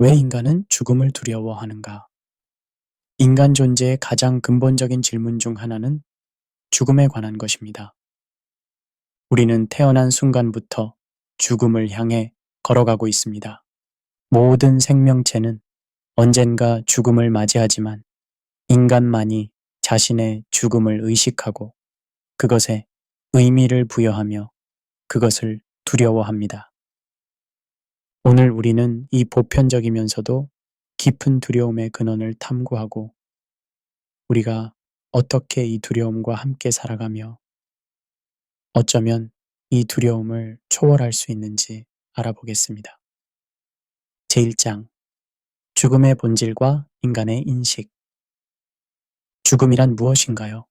왜 인간은 죽음을 두려워하는가? 인간 존재의 가장 근본적인 질문 중 하나는 죽음에 관한 것입니다. 우리는 태어난 순간부터 죽음을 향해 걸어가고 있습니다. 모든 생명체는 언젠가 죽음을 맞이하지만 인간만이 자신의 죽음을 의식하고 그것에 의미를 부여하며 그것을 두려워합니다. 오늘 우리는 이 보편적이면서도 깊은 두려움의 근원을 탐구하고 우리가 어떻게 이 두려움과 함께 살아가며 어쩌면 이 두려움을 초월할 수 있는지 알아보겠습니다. 제1장 죽음의 본질과 인간의 인식. 죽음이란 무엇인가요?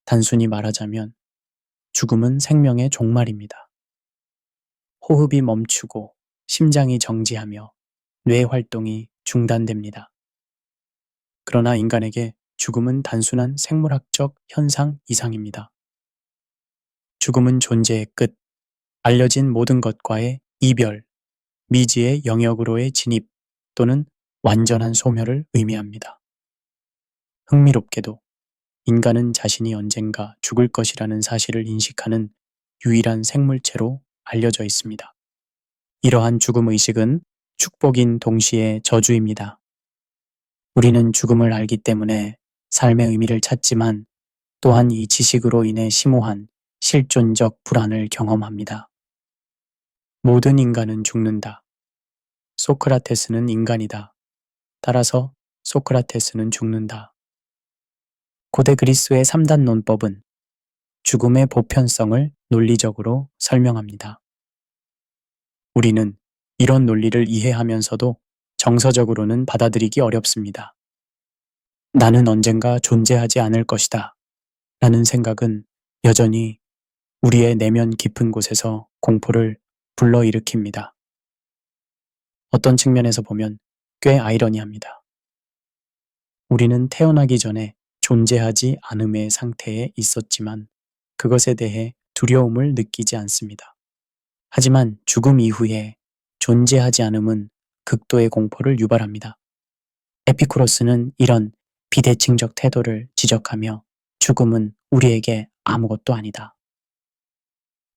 단순히 말하자면 죽음은 생명의 종말입니다. 호흡이 멈추고 심장이 정지하며 뇌 활동이 중단됩니다. 그러나 인간에게 죽음은 단순한 생물학적 현상 이상입니다. 죽음은 존재의 끝, 알려진 모든 것과의 이별, 미지의 영역으로의 진입 또는 완전한 소멸을 의미합니다. 흥미롭게도 인간은 자신이 언젠가 죽을 것이라는 사실을 인식하는 유일한 생물체로 알려져 있습니다. 이러한 죽음 의식은 축복인 동시에 저주입니다. 우리는 죽음을 알기 때문에 삶의 의미를 찾지만 또한 이 지식으로 인해 심오한 실존적 불안을 경험합니다. 모든 인간은 죽는다. 소크라테스는 인간이다. 따라서 소크라테스는 죽는다. 고대 그리스의 3단 논법은 죽음의 보편성을 논리적으로 설명합니다. 우리는 이런 논리를 이해하면서도 정서적으로는 받아들이기 어렵습니다. 나는 언젠가 존재하지 않을 것이다. 라는 생각은 여전히 우리의 내면 깊은 곳에서 공포를 불러일으킵니다. 어떤 측면에서 보면 꽤 아이러니합니다. 우리는 태어나기 전에 존재하지 않음의 상태에 있었지만 그것에 대해 두려움을 느끼지 않습니다. 하지만 죽음 이후에 존재하지 않음은 극도의 공포를 유발합니다. 에피쿠로스는 이런 비대칭적 태도를 지적하며 죽음은 우리에게 아무것도 아니다.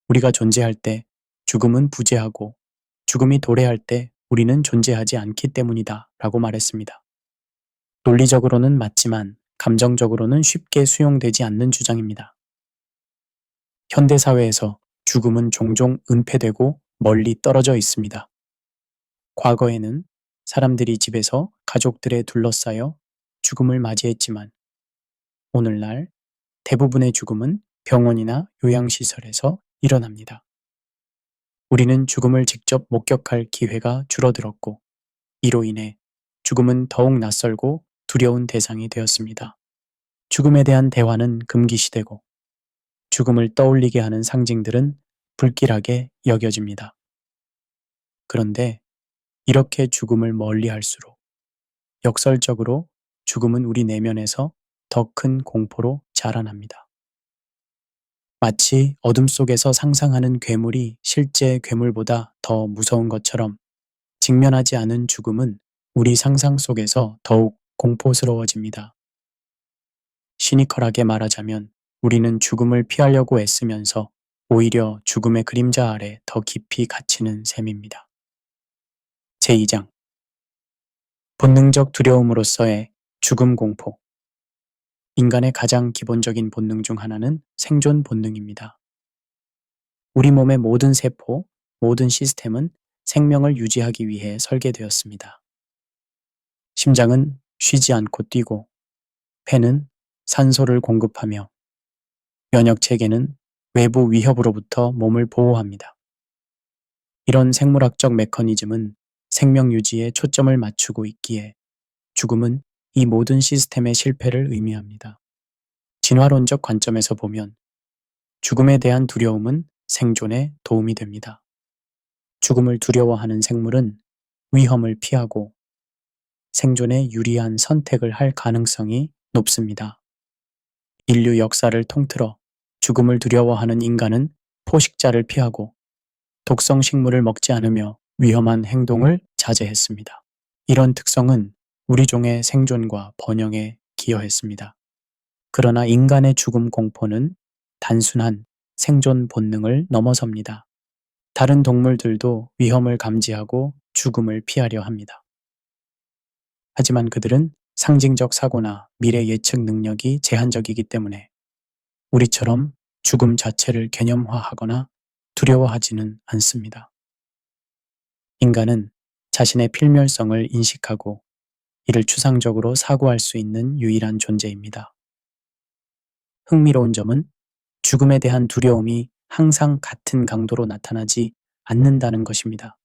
우리가 존재할 때 죽음은 부재하고 죽음이 도래할 때 우리는 존재하지 않기 때문이다 라고 말했습니다. 논리적으로는 맞지만 감정적으로는 쉽게 수용되지 않는 주장입니다. 현대사회에서 죽음은 종종 은폐되고 멀리 떨어져 있습니다. 과거에는 사람들이 집에서 가족들에 둘러싸여 죽음을 맞이했지만 오늘날 대부분의 죽음은 병원이나 요양시설에서 일어납니다. 우리는 죽음을 직접 목격할 기회가 줄어들었고 이로 인해 죽음은 더욱 낯설고 두려운 대상이 되었습니다. 죽음에 대한 대화는 금기시되고 죽음을 떠올리게 하는 상징들은 불길하게 여겨집니다. 그런데 이렇게 죽음을 멀리 할수록 역설적으로 죽음은 우리 내면에서 더 큰 공포로 자라납니다. 마치 어둠 속에서 상상하는 괴물이 실제 괴물보다 더 무서운 것처럼 직면하지 않은 죽음은 우리 상상 속에서 더욱 공포스러워집니다. 시니컬하게 말하자면 우리는 죽음을 피하려고 애쓰면서 오히려 죽음의 그림자 아래 더 깊이 갇히는 셈입니다. 제2장 본능적 두려움으로서의 죽음 공포. 인간의 가장 기본적인 본능 중 하나는 생존 본능입니다. 우리 몸의 모든 세포, 모든 시스템은 생명을 유지하기 위해 설계되었습니다. 심장은 쉬지 않고 뛰고, 폐는 산소를 공급하며, 면역 체계는 외부 위협으로부터 몸을 보호합니다. 이런 생물학적 메커니즘은 생명 유지에 초점을 맞추고 있기에 죽음은 이 모든 시스템의 실패를 의미합니다. 진화론적 관점에서 보면 죽음에 대한 두려움은 생존에 도움이 됩니다. 죽음을 두려워하는 생물은 위험을 피하고 생존에 유리한 선택을 할 가능성이 높습니다. 인류 역사를 통틀어 죽음을 두려워하는 인간은 포식자를 피하고 독성 식물을 먹지 않으며 위험한 행동을 자제했습니다. 이런 특성은 우리 종의 생존과 번영에 기여했습니다. 그러나 인간의 죽음 공포는 단순한 생존 본능을 넘어섭니다. 다른 동물들도 위험을 감지하고 죽음을 피하려 합니다. 하지만 그들은 상징적 사고나 미래 예측 능력이 제한적이기 때문에 우리처럼 죽음 자체를 개념화하거나 두려워하지는 않습니다. 인간은 자신의 필멸성을 인식하고 이를 추상적으로 사고할 수 있는 유일한 존재입니다. 흥미로운 점은 죽음에 대한 두려움이 항상 같은 강도로 나타나지 않는다는 것입니다.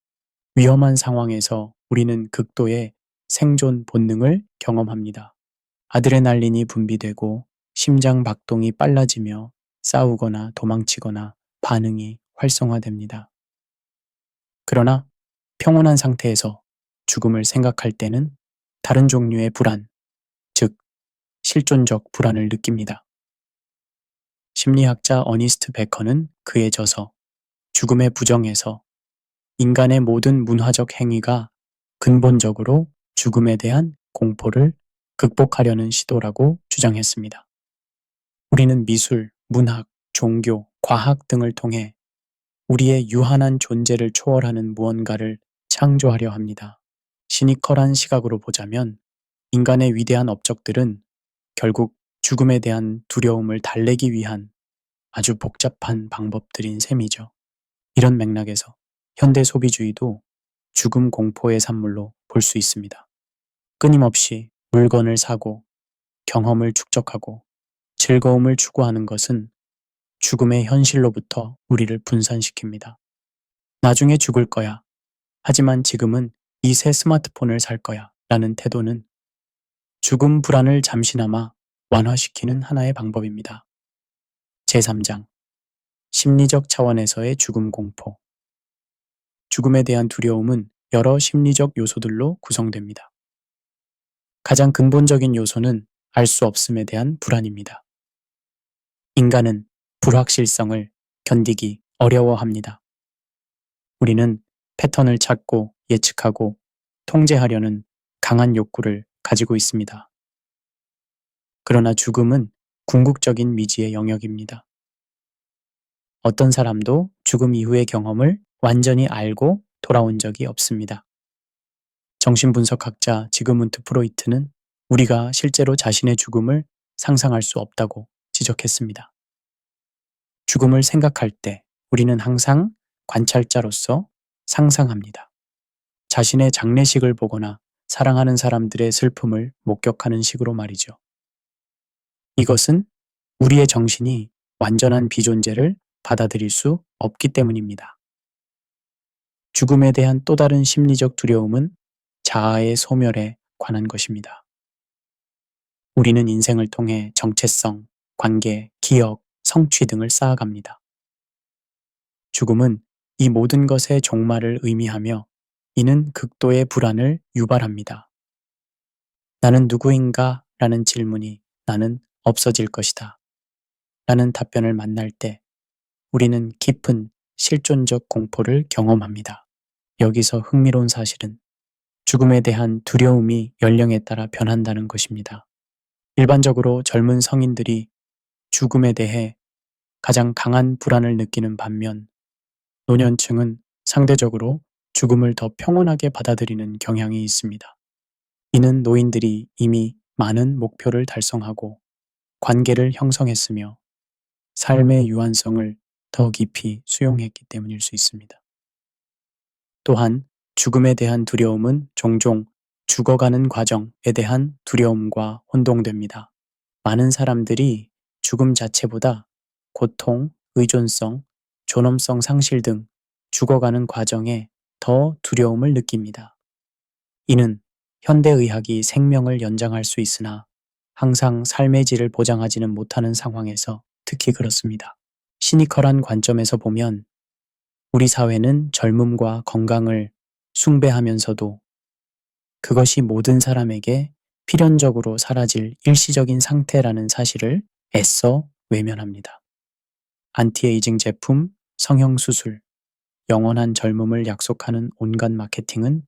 위험한 상황에서 우리는 극도의 생존 본능을 경험합니다. 아드레날린이 분비되고 심장 박동이 빨라지며 싸우거나 도망치거나 반응이 활성화됩니다. 그러나 평온한 상태에서 죽음을 생각할 때는 다른 종류의 불안, 즉 실존적 불안을 느낍니다. 심리학자 어니스트 베커는 그의 저서 죽음의 부정에서 인간의 모든 문화적 행위가 근본적으로 죽음에 대한 공포를 극복하려는 시도라고 주장했습니다. 우리는 미술, 문학, 종교, 과학 등을 통해 우리의 유한한 존재를 초월하는 무언가를 창조하려 합니다. 시니컬한 시각으로 보자면 인간의 위대한 업적들은 결국 죽음에 대한 두려움을 달래기 위한 아주 복잡한 방법들인 셈이죠. 이런 맥락에서 현대 소비주의도 죽음 공포의 산물로 볼 수 있습니다. 끊임없이 물건을 사고 경험을 축적하고 즐거움을 추구하는 것은 죽음의 현실로부터 우리를 분산시킵니다. 나중에 죽을 거야. 하지만 지금은 이 새 스마트폰을 살 거야. 라는 태도는 죽음 불안을 잠시나마 완화시키는 하나의 방법입니다. 제3장 심리적 차원에서의 죽음 공포. 죽음에 대한 두려움은 여러 심리적 요소들로 구성됩니다. 가장 근본적인 요소는 알 수 없음에 대한 불안입니다. 인간은 불확실성을 견디기 어려워합니다. 우리는 패턴을 찾고 예측하고 통제하려는 강한 욕구를 가지고 있습니다. 그러나 죽음은 궁극적인 미지의 영역입니다. 어떤 사람도 죽음 이후의 경험을 완전히 알고 돌아온 적이 없습니다. 정신분석학자 지그문트 프로이트는 우리가 실제로 자신의 죽음을 상상할 수 없다고 지적했습니다. 죽음을 생각할 때 우리는 항상 관찰자로서 상상합니다. 자신의 장례식을 보거나 사랑하는 사람들의 슬픔을 목격하는 식으로 말이죠. 이것은 우리의 정신이 완전한 비존재를 받아들일 수 없기 때문입니다. 죽음에 대한 또 다른 심리적 두려움은 자아의 소멸에 관한 것입니다. 우리는 인생을 통해 정체성, 관계, 기억, 성취 등을 쌓아갑니다. 죽음은 이 모든 것의 종말을 의미하며 이는 극도의 불안을 유발합니다. 나는 누구인가? 라는 질문이 나는 없어질 것이다. 라는 답변을 만날 때 우리는 깊은 실존적 공포를 경험합니다. 여기서 흥미로운 사실은 죽음에 대한 두려움이 연령에 따라 변한다는 것입니다. 일반적으로 젊은 성인들이 죽음에 대해 가장 강한 불안을 느끼는 반면 노년층은 상대적으로 죽음을 더 평온하게 받아들이는 경향이 있습니다. 이는 노인들이 이미 많은 목표를 달성하고 관계를 형성했으며 삶의 유한성을 더 깊이 수용했기 때문일 수 있습니다. 또한 죽음에 대한 두려움은 종종 죽어가는 과정에 대한 두려움과 혼동됩니다. 많은 사람들이 죽음 자체보다 고통, 의존성, 존엄성 상실 등 죽어가는 과정에 더 두려움을 느낍니다. 이는 현대의학이 생명을 연장할 수 있으나 항상 삶의 질을 보장하지는 못하는 상황에서 특히 그렇습니다. 시니컬한 관점에서 보면 우리 사회는 젊음과 건강을 숭배하면서도 그것이 모든 사람에게 필연적으로 사라질 일시적인 상태라는 사실을 애써 외면합니다. 안티에이징 제품, 성형수술, 영원한 젊음을 약속하는 온갖 마케팅은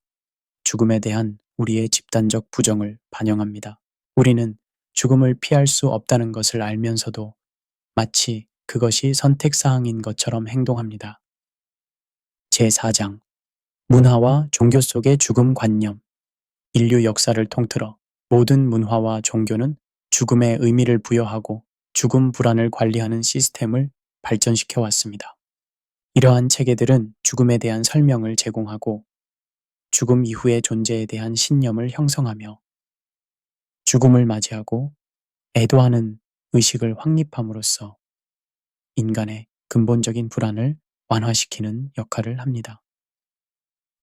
죽음에 대한 우리의 집단적 부정을 반영합니다. 우리는 죽음을 피할 수 없다는 것을 알면서도 마치 그것이 선택사항인 것처럼 행동합니다. 제4장 문화와 종교 속의 죽음 관념. 인류 역사를 통틀어 모든 문화와 종교는 죽음에 의미를 부여하고 죽음 불안을 관리하는 시스템을 발전시켜 왔습니다. 이러한 체계들은 죽음에 대한 설명을 제공하고 죽음 이후의 존재에 대한 신념을 형성하며 죽음을 맞이하고 애도하는 의식을 확립함으로써 인간의 근본적인 불안을 완화시키는 역할을 합니다.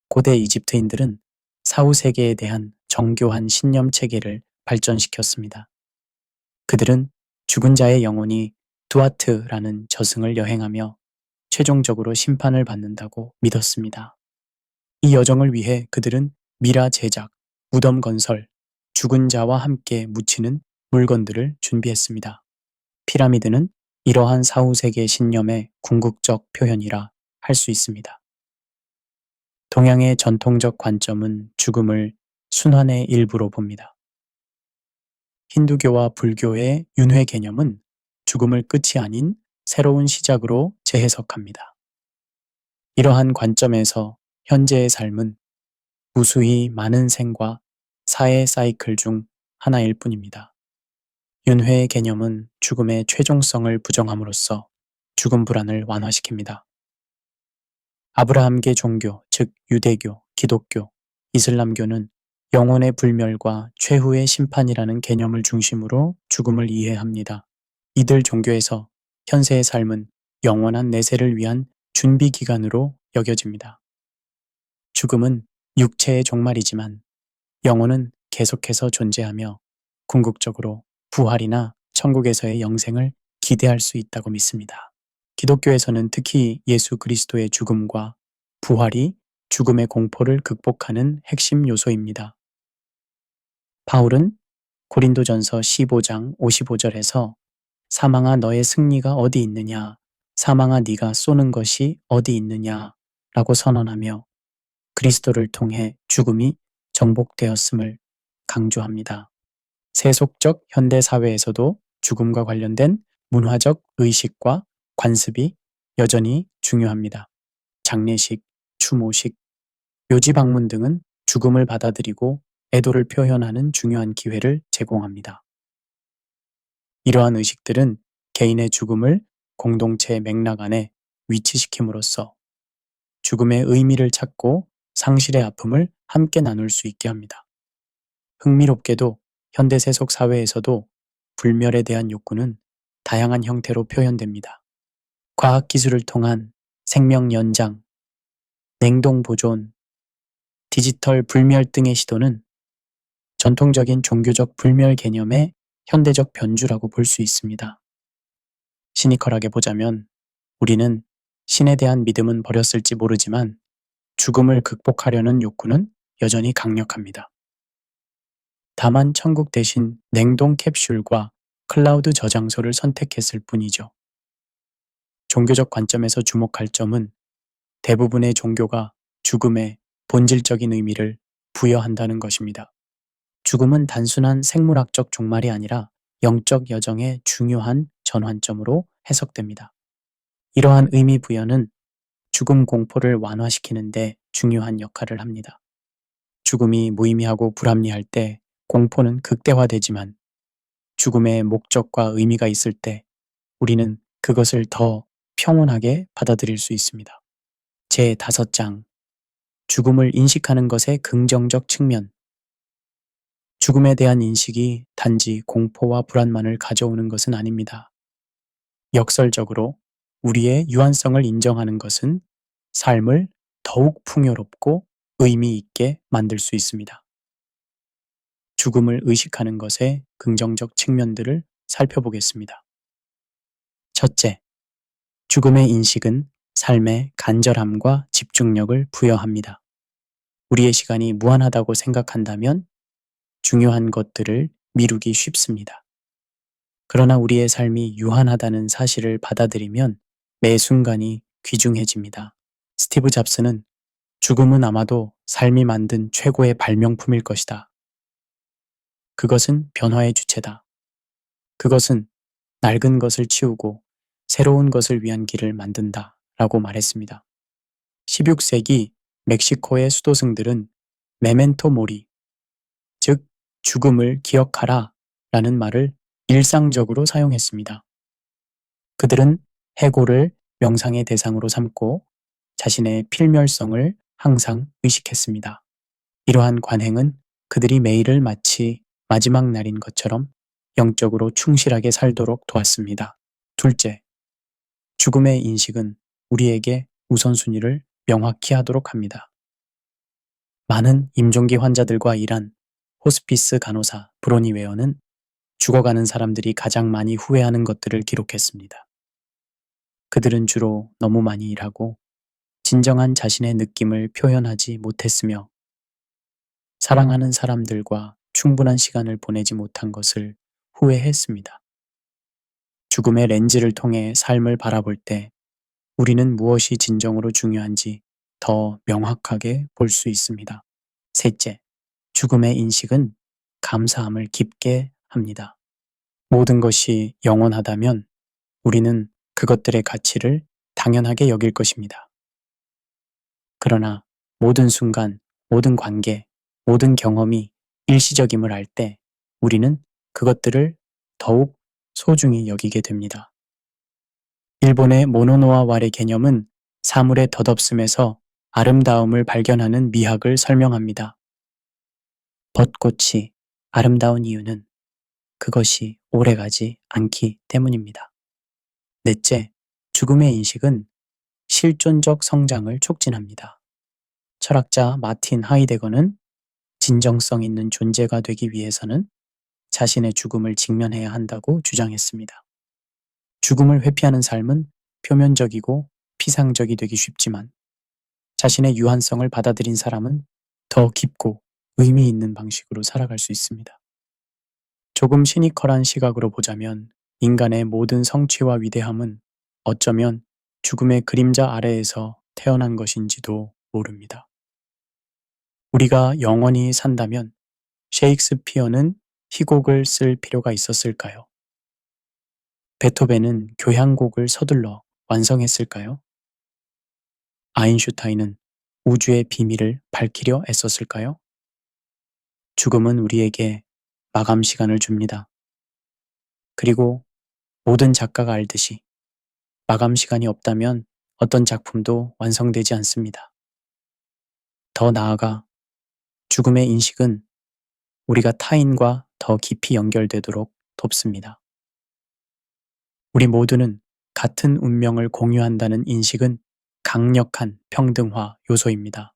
고대 이집트인들은 사후 세계에 대한 정교한 신념 체계를 발전시켰습니다. 그들은 죽은 자의 영혼이 두아트라는 저승을 여행하며 최종적으로 심판을 받는다고 믿었습니다. 이 여정을 위해 그들은 미라 제작, 무덤 건설, 죽은 자와 함께 묻히는 물건들을 준비했습니다. 피라미드는 이러한 사후 세계 신념의 궁극적 표현이라 할 수 있습니다. 동양의 전통적 관점은 죽음을 순환의 일부로 봅니다. 힌두교와 불교의 윤회 개념은 죽음을 끝이 아닌 새로운 시작으로 재해석합니다. 이러한 관점에서 현재의 삶은 무수히 많은 생과 사의 사이클 중 하나일 뿐입니다. 윤회의 개념은 죽음의 최종성을 부정함으로써 죽음 불안을 완화시킵니다. 아브라함계 종교, 즉 유대교, 기독교, 이슬람교는 영혼의 불멸과 최후의 심판이라는 개념을 중심으로 죽음을 이해합니다. 이들 종교에서 현세의 삶은 영원한 내세를 위한 준비 기간으로 여겨집니다. 죽음은 육체의 종말이지만 영혼은 계속해서 존재하며 궁극적으로 부활이나 천국에서의 영생을 기대할 수 있다고 믿습니다. 기독교에서는 특히 예수 그리스도의 죽음과 부활이 죽음의 공포를 극복하는 핵심 요소입니다. 바울은 고린도전서 15장 55절에서 사망아 너의 승리가 어디 있느냐, 사망아 네가 쏘는 것이 어디 있느냐 라고 선언하며 그리스도를 통해 죽음이 정복되었음을 강조합니다. 세속적 현대 사회에서도 죽음과 관련된 문화적 의식과 관습이 여전히 중요합니다. 장례식, 추모식, 묘지 방문 등은 죽음을 받아들이고 애도를 표현하는 중요한 기회를 제공합니다. 이러한 의식들은 개인의 죽음을 공동체의 맥락 안에 위치시킴으로써 죽음의 의미를 찾고 상실의 아픔을 함께 나눌 수 있게 합니다. 흥미롭게도 현대 세속 사회에서도 불멸에 대한 욕구는 다양한 형태로 표현됩니다. 과학기술을 통한 생명 연장, 냉동 보존, 디지털 불멸 등의 시도는 전통적인 종교적 불멸 개념의 현대적 변주라고 볼 수 있습니다. 시니컬하게 보자면 우리는 신에 대한 믿음은 버렸을지 모르지만 죽음을 극복하려는 욕구는 여전히 강력합니다. 다만 천국 대신 냉동 캡슐과 클라우드 저장소를 선택했을 뿐이죠. 종교적 관점에서 주목할 점은 대부분의 종교가 죽음에 본질적인 의미를 부여한다는 것입니다. 죽음은 단순한 생물학적 종말이 아니라 영적 여정의 중요한 전환점으로 해석됩니다. 이러한 의미 부여는 죽음 공포를 완화시키는데 중요한 역할을 합니다. 죽음이 무의미하고 불합리할 때 공포는 극대화되지만 죽음의 목적과 의미가 있을 때 우리는 그것을 더 평온하게 받아들일 수 있습니다. 제5장 죽음을 인식하는 것의 긍정적 측면. 죽음에 대한 인식이 단지 공포와 불안만을 가져오는 것은 아닙니다. 역설적으로 우리의 유한성을 인정하는 것은 삶을 더욱 풍요롭고 의미 있게 만들 수 있습니다. 죽음을 의식하는 것의 긍정적 측면들을 살펴보겠습니다. 첫째, 죽음의 인식은 삶의 간절함과 집중력을 부여합니다. 우리의 시간이 무한하다고 생각한다면 중요한 것들을 미루기 쉽습니다. 그러나 우리의 삶이 유한하다는 사실을 받아들이면 매 순간이 귀중해집니다. 스티브 잡스는 죽음은 아마도 삶이 만든 최고의 발명품일 것이다. 그것은 변화의 주체다. 그것은 낡은 것을 치우고 새로운 것을 위한 길을 만든다. 라고 말했습니다. 16세기 멕시코의 수도승들은 메멘토 모리, 즉 죽음을 기억하라 라는 말을 일상적으로 사용했습니다. 그들은 해고를 명상의 대상으로 삼고 자신의 필멸성을 항상 의식했습니다. 이러한 관행은 그들이 매일을 마치 마지막 날인 것처럼 영적으로 충실하게 살도록 도왔습니다. 둘째, 죽음의 인식은 우리에게 우선순위를 명확히 하도록 합니다. 많은 임종기 환자들과 일한 호스피스 간호사 브로니 웨어는 죽어가는 사람들이 가장 많이 후회하는 것들을 기록했습니다. 그들은 주로 너무 많이 일하고 진정한 자신의 느낌을 표현하지 못했으며 사랑하는 사람들과 충분한 시간을 보내지 못한 것을 후회했습니다. 죽음의 렌즈를 통해 삶을 바라볼 때 우리는 무엇이 진정으로 중요한지 더 명확하게 볼 수 있습니다. 셋째, 죽음의 인식은 감사함을 깊게 합니다. 모든 것이 영원하다면 우리는 그것들의 가치를 당연하게 여길 것입니다. 그러나 모든 순간, 모든 관계, 모든 경험이 일시적임을 알 때 우리는 그것들을 더욱 소중히 여기게 됩니다. 일본의 모노노아 왈의 개념은 사물의 덧없음에서 아름다움을 발견하는 미학을 설명합니다. 벚꽃이 아름다운 이유는 그것이 오래가지 않기 때문입니다. 넷째, 죽음의 인식은 실존적 성장을 촉진합니다. 철학자 마틴 하이데거는 진정성 있는 존재가 되기 위해서는 자신의 죽음을 직면해야 한다고 주장했습니다. 죽음을 회피하는 삶은 표면적이고 피상적이 되기 쉽지만 자신의 유한성을 받아들인 사람은 더 깊고 의미 있는 방식으로 살아갈 수 있습니다. 조금 시니컬한 시각으로 보자면 인간의 모든 성취와 위대함은 어쩌면 죽음의 그림자 아래에서 태어난 것인지도 모릅니다. 우리가 영원히 산다면 셰익스피어는 희곡을 쓸 필요가 있었을까요? 베토벤은 교향곡을 서둘러 완성했을까요? 아인슈타인은 우주의 비밀을 밝히려 애썼을까요? 죽음은 우리에게 마감 시간을 줍니다. 그리고 모든 작가가 알듯이 마감 시간이 없다면 어떤 작품도 완성되지 않습니다. 더 나아가 죽음의 인식은 우리가 타인과 더 깊이 연결되도록 돕습니다. 우리 모두는 같은 운명을 공유한다는 인식은 강력한 평등화 요소입니다.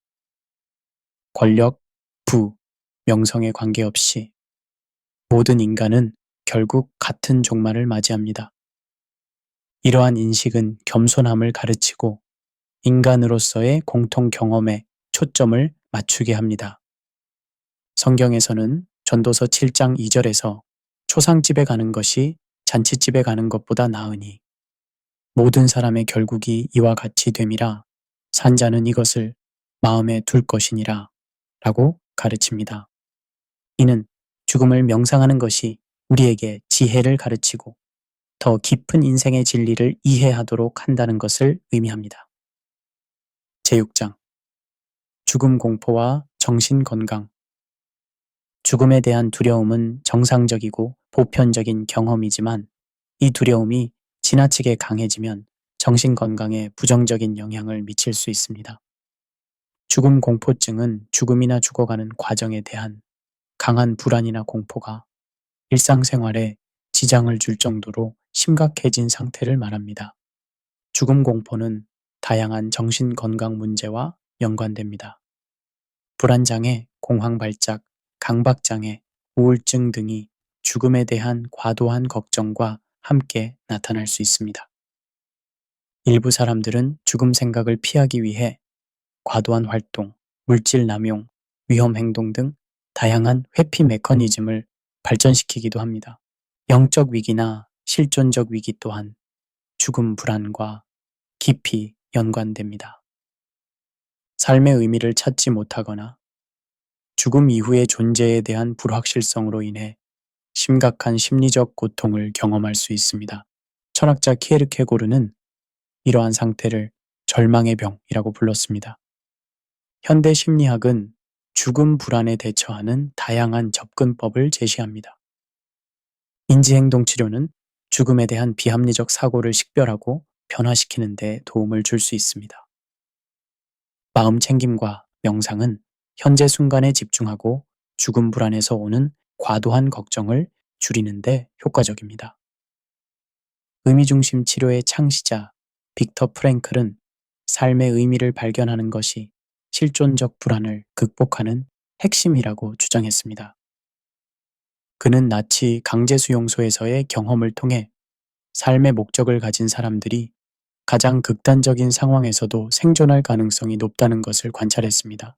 권력, 부, 명성에 관계없이 모든 인간은 결국 같은 종말을 맞이합니다. 이러한 인식은 겸손함을 가르치고 인간으로서의 공통 경험에 초점을 맞추게 합니다. 성경에서는 전도서 7장 2절에서 초상집에 가는 것이 잔치집에 가는 것보다 나으니 모든 사람의 결국이 이와 같이 됨이라 산자는 이것을 마음에 둘 것이니라 라고 가르칩니다. 이는 죽음을 명상하는 것이 우리에게 지혜를 가르치고 더 깊은 인생의 진리를 이해하도록 한다는 것을 의미합니다. 제6장 죽음 공포와 정신 건강. 죽음에 대한 두려움은 정상적이고 보편적인 경험이지만 이 두려움이 지나치게 강해지면 정신 건강에 부정적인 영향을 미칠 수 있습니다. 죽음 공포증은 죽음이나 죽어가는 과정에 대한 강한 불안이나 공포가 일상생활에 지장을 줄 정도로 심각해진 상태를 말합니다. 죽음 공포는 다양한 정신 건강 문제와 연관됩니다. 불안장애, 공황발작, 강박장애, 우울증 등이 죽음에 대한 과도한 걱정과 함께 나타날 수 있습니다. 일부 사람들은 죽음 생각을 피하기 위해 과도한 활동, 물질 남용, 위험 행동 등 다양한 회피 메커니즘을 발전시키기도 합니다. 영적 위기나 실존적 위기 또한 죽음 불안과 깊이 연관됩니다. 삶의 의미를 찾지 못하거나 죽음 이후의 존재에 대한 불확실성으로 인해 심각한 심리적 고통을 경험할 수 있습니다. 철학자 키에르케고르는 이러한 상태를 절망의 병이라고 불렀습니다. 현대 심리학은 죽음 불안에 대처하는 다양한 접근법을 제시합니다. 인지행동 치료는 죽음에 대한 비합리적 사고를 식별하고 변화시키는 데 도움을 줄 수 있습니다. 마음 챙김과 명상은 현재 순간에 집중하고 죽음 불안에서 오는 과도한 걱정을 줄이는 데 효과적입니다. 의미중심 치료의 창시자 빅터 프랭클은 삶의 의미를 발견하는 것이 실존적 불안을 극복하는 핵심이라고 주장했습니다. 그는 나치 강제수용소에서의 경험을 통해 삶의 목적을 가진 사람들이 가장 극단적인 상황에서도 생존할 가능성이 높다는 것을 관찰했습니다.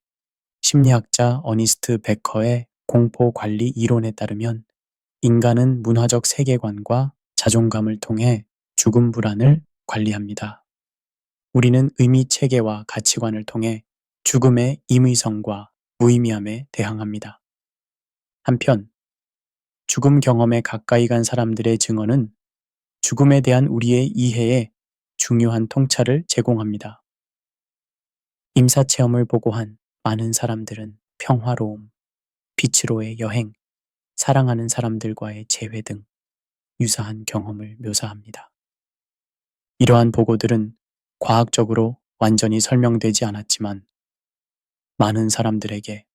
심리학자 어니스트 베커의 공포 관리 이론에 따르면 인간은 문화적 세계관과 자존감을 통해 죽음 불안을 관리합니다. 우리는 의미 체계와 가치관을 통해 죽음의 임의성과 무의미함에 대항합니다. 한편 죽음 경험에 가까이 간 사람들의 증언은 죽음에 대한 우리의 이해에 중요한 통찰을 제공합니다. 임사체험을 보고한 많은 사람들은 평화로움, 빛으로의 여행, 사랑하는 사람들과의 재회 등 유사한 경험을 묘사합니다. 이러한 보고들은 과학적으로 완전히 설명되지 않았지만 많은 사람들에게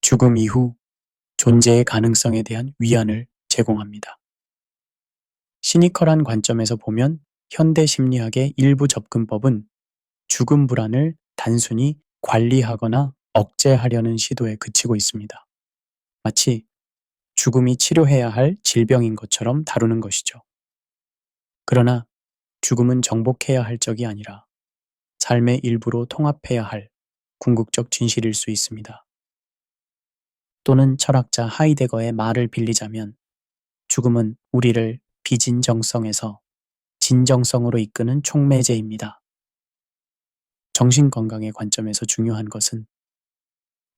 죽음 이후 존재의 가능성에 대한 위안을 제공합니다. 시니컬한 관점에서 보면 현대 심리학의 일부 접근법은 죽음 불안을 단순히 관리하거나 억제하려는 시도에 그치고 있습니다. 마치 죽음이 치료해야 할 질병인 것처럼 다루는 것이죠. 그러나 죽음은 정복해야 할 적이 아니라 삶의 일부로 통합해야 할 궁극적 진실일 수 있습니다. 또는 철학자 하이데거의 말을 빌리자면 죽음은 우리를 비진정성에서 진정성으로 이끄는 촉매제입니다. 정신건강의 관점에서 중요한 것은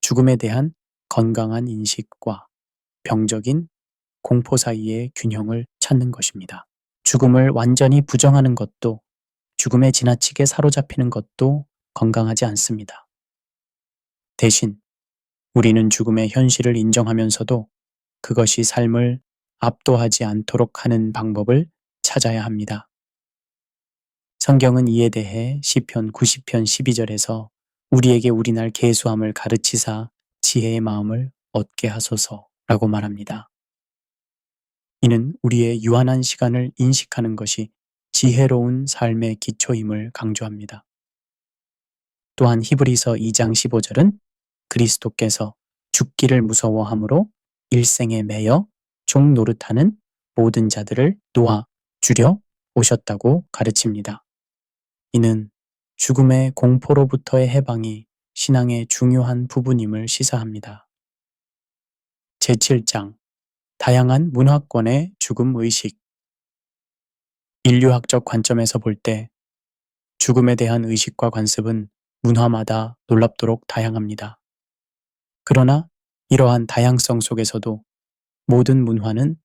죽음에 대한 건강한 인식과 병적인 공포 사이의 균형을 찾는 것입니다. 죽음을 완전히 부정하는 것도 죽음에 지나치게 사로잡히는 것도 건강하지 않습니다. 대신 우리는 죽음의 현실을 인정하면서도 그것이 삶을 압도하지 않도록 하는 방법을 찾아야 합니다. 성경은 이에 대해 시편 90편 12절에서 우리에게 우리날 계수함을 가르치사 지혜의 마음을 얻게 하소서라고 말합니다. 이는 우리의 유한한 시간을 인식하는 것이 지혜로운 삶의 기초임을 강조합니다. 또한 히브리서 2장 15절은 그리스도께서 죽기를 무서워함으로 일생에 매여 종 노릇하는 모든 자들을 놓아 줄여 오셨다고 가르칩니다. 이는 죽음의 공포로부터의 해방이 신앙의 중요한 부분임을 시사합니다. 제7장 다양한 문화권의 죽음 의식. 인류학적 관점에서 볼 때 죽음에 대한 의식과 관습은 문화마다 놀랍도록 다양합니다. 그러나 이러한 다양성 속에서도 모든 문화는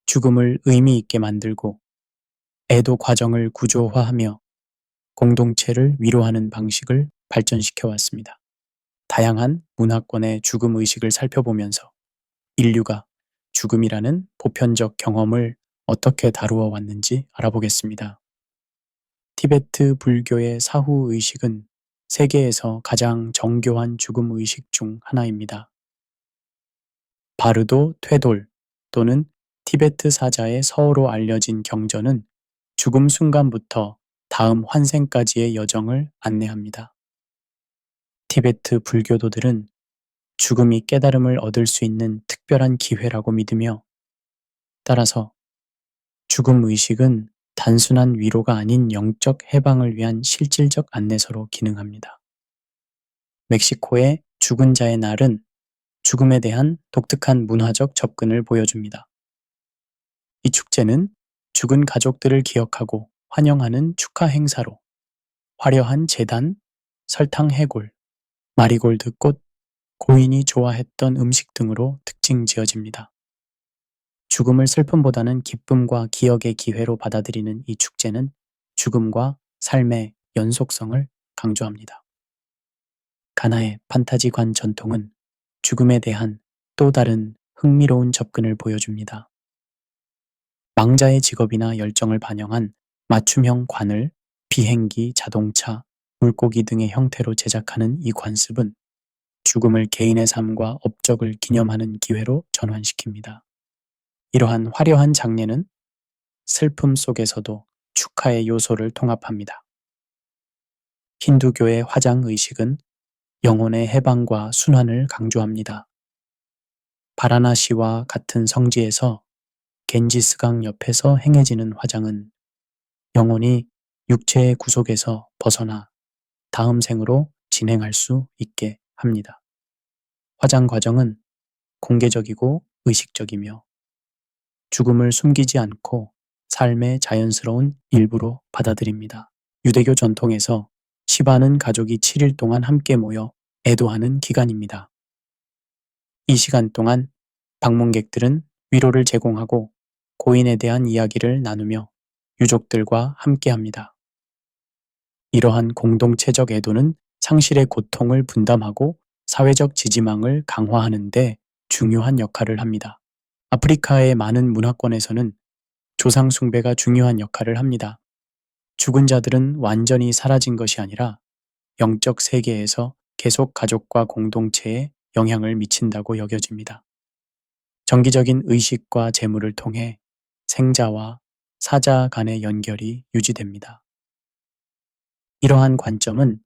죽음을 의미 있게 만들고 애도 과정을 구조화하며 공동체를 위로하는 방식을 발전시켜 왔습니다. 다양한 문화권의 죽음 의식을 살펴보면서 인류가 죽음이라는 보편적 경험을 어떻게 다루어 왔는지 알아보겠습니다. 티베트 불교의 사후 의식은 세계에서 가장 정교한 죽음 의식 중 하나입니다. 바르도 퇴돌 또는 티베트 사자의 서어로 알려진 경전은 죽음 순간부터 다음 환생까지의 여정을 안내합니다. 티베트 불교도들은 죽음이 깨달음을 얻을 수 있는 특별한 기회라고 믿으며 따라서 죽음 의식은 단순한 위로가 아닌 영적 해방을 위한 실질적 안내서로 기능합니다. 멕시코의 죽은 자의 날은 죽음에 대한 독특한 문화적 접근을 보여줍니다. 이 축제는 죽은 가족들을 기억하고 환영하는 축하 행사로 화려한 제단, 설탕 해골, 마리골드 꽃, 고인이 좋아했던 음식 등으로 특징 지어집니다. 죽음을 슬픔보다는 기쁨과 기억의 기회로 받아들이는 이 축제는 죽음과 삶의 연속성을 강조합니다. 가나의 판타지관 전통은 죽음에 대한 또 다른 흥미로운 접근을 보여줍니다. 망자의 직업이나 열정을 반영한 맞춤형 관을 비행기, 자동차, 물고기 등의 형태로 제작하는 이 관습은 죽음을 개인의 삶과 업적을 기념하는 기회로 전환시킵니다. 이러한 화려한 장례는 슬픔 속에서도 축하의 요소를 통합합니다. 힌두교의 화장 의식은 영혼의 해방과 순환을 강조합니다. 바라나시와 같은 성지에서 겐지스강 옆에서 행해지는 화장은 영혼이 육체의 구속에서 벗어나 다음 생으로 진행할 수 있게 합니다. 화장 과정은 공개적이고 의식적이며 죽음을 숨기지 않고 삶의 자연스러운 일부로 받아들입니다. 유대교 전통에서 시바는 가족이 7일 동안 함께 모여 애도하는 기간입니다. 이 시간 동안 방문객들은 위로를 제공하고 고인에 대한 이야기를 나누며 유족들과 함께합니다. 이러한 공동체적 애도는 상실의 고통을 분담하고 사회적 지지망을 강화하는 데 중요한 역할을 합니다. 아프리카의 많은 문화권에서는 조상 숭배가 중요한 역할을 합니다. 죽은 자들은 완전히 사라진 것이 아니라 영적 세계에서 계속 가족과 공동체에 영향을 미친다고 여겨집니다. 정기적인 의식과 제물을 통해 생자와 사자 간의 연결이 유지됩니다. 이러한 관점은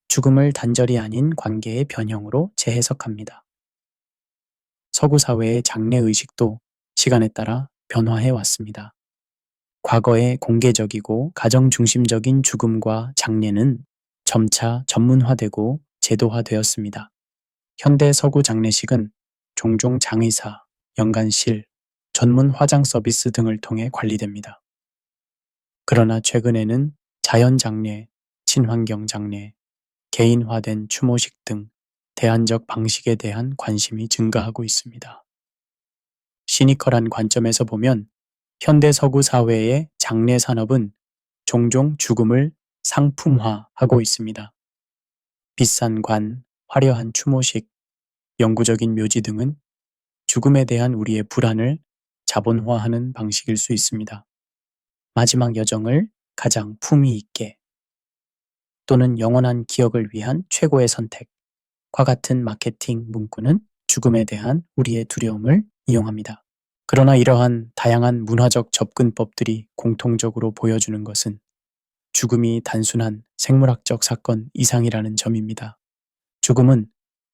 죽음을 단절이 아닌 관계의 변형으로 재해석합니다. 서구 사회의 장례 의식도 시간에 따라 변화해 왔습니다. 과거의 공개적이고 가정 중심적인 죽음과 장례는 점차 전문화되고 제도화되었습니다. 현대 서구 장례식은 종종 장의사, 연간실, 전문 화장 서비스 등을 통해 관리됩니다. 그러나 최근에는 자연 장례, 친환경 장례, 개인화된 추모식 등 대안적 방식에 대한 관심이 증가하고 있습니다. 시니컬한 관점에서 보면 현대 서구 사회의 장례 산업은 종종 죽음을 상품화하고 있습니다. 비싼 관, 화려한 추모식, 영구적인 묘지 등은 죽음에 대한 우리의 불안을 자본화하는 방식일 수 있습니다. 마지막 여정을 가장 품위 있게 또는 영원한 기억을 위한 최고의 선택과 같은 마케팅 문구는 죽음에 대한 우리의 두려움을 이용합니다. 그러나 이러한 다양한 문화적 접근법들이 공통적으로 보여주는 것은 죽음이 단순한 생물학적 사건 이상이라는 점입니다. 죽음은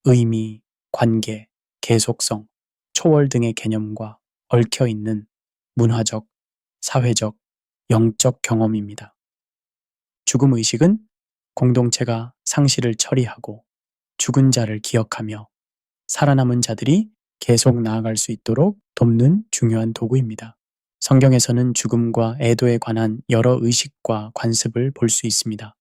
의미, 관계, 계속성, 초월 등의 개념과 얽혀 있는 문화적, 사회적, 영적 경험입니다. 죽음 의식은 공동체가 상실을 처리하고 죽은 자를 기억하며 살아남은 자들이 계속 나아갈 수 있도록 돕는 중요한 도구입니다. 성경에서는 죽음과 애도에 관한 여러 의식과 관습을 볼 수 있습니다.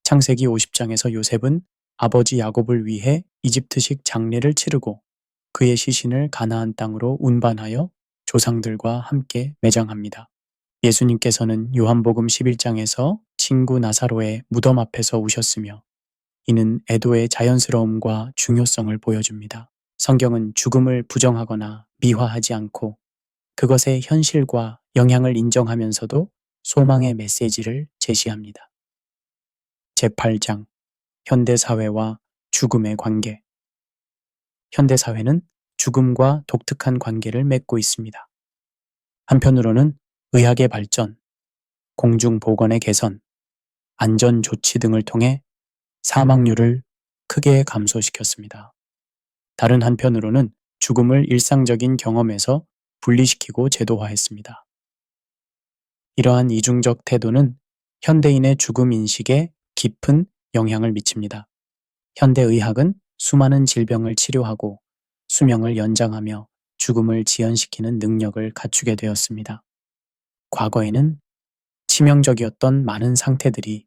창세기 50장에서 요셉은 아버지 야곱을 위해 이집트식 장례를 치르고 그의 시신을 가나안 땅으로 운반하여 조상들과 함께 매장합니다. 예수님께서는 요한복음 11장에서 친구 나사로의 무덤 앞에서 우셨으며 이는 애도의 자연스러움과 중요성을 보여줍니다. 성경은 죽음을 부정하거나 미화하지 않고 그것의 현실과 영향을 인정하면서도 소망의 메시지를 제시합니다. 제8장 현대사회와 죽음의 관계. 현대사회는 죽음과 독특한 관계를 맺고 있습니다. 한편으로는 의학의 발전, 공중보건의 개선, 안전조치 등을 통해 사망률을 크게 감소시켰습니다. 다른 한편으로는 죽음을 일상적인 경험에서 분리시키고 제도화했습니다. 이러한 이중적 태도는 현대인의 죽음 인식에 깊은 영향을 미칩니다. 현대의학은 수많은 질병을 치료하고 수명을 연장하며 죽음을 지연시키는 능력을 갖추게 되었습니다. 과거에는 치명적이었던 많은 상태들이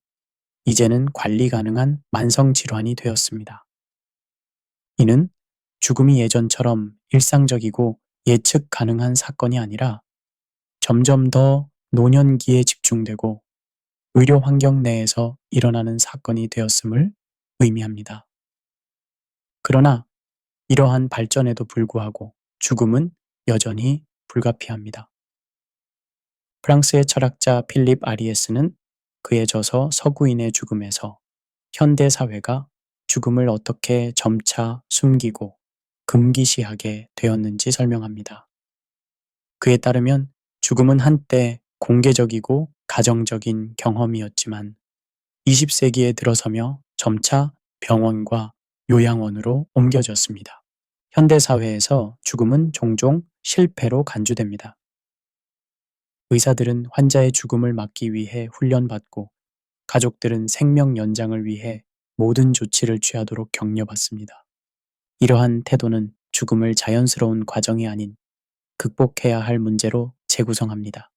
이제는 관리 가능한 만성질환이 되었습니다. 이는 죽음이 예전처럼 일상적이고 예측 가능한 사건이 아니라 점점 더 노년기에 집중되고 의료 환경 내에서 일어나는 사건이 되었음을 의미합니다. 그러나 이러한 발전에도 불구하고 죽음은 여전히 불가피합니다. 프랑스의 철학자 필립 아리에스는 그의 저서 서구인의 죽음에서 현대 사회가 죽음을 어떻게 점차 숨기고 금기시하게 되었는지 설명합니다. 그에 따르면 죽음은 한때 공개적이고 가정적인 경험이었지만 20세기에 들어서며 점차 병원과 요양원으로 옮겨졌습니다. 현대 사회에서 죽음은 종종 실패로 간주됩니다. 의사들은 환자의 죽음을 막기 위해 훈련받고 가족들은 생명 연장을 위해 모든 조치를 취하도록 격려받습니다. 이러한 태도는 죽음을 자연스러운 과정이 아닌 극복해야 할 문제로 재구성합니다.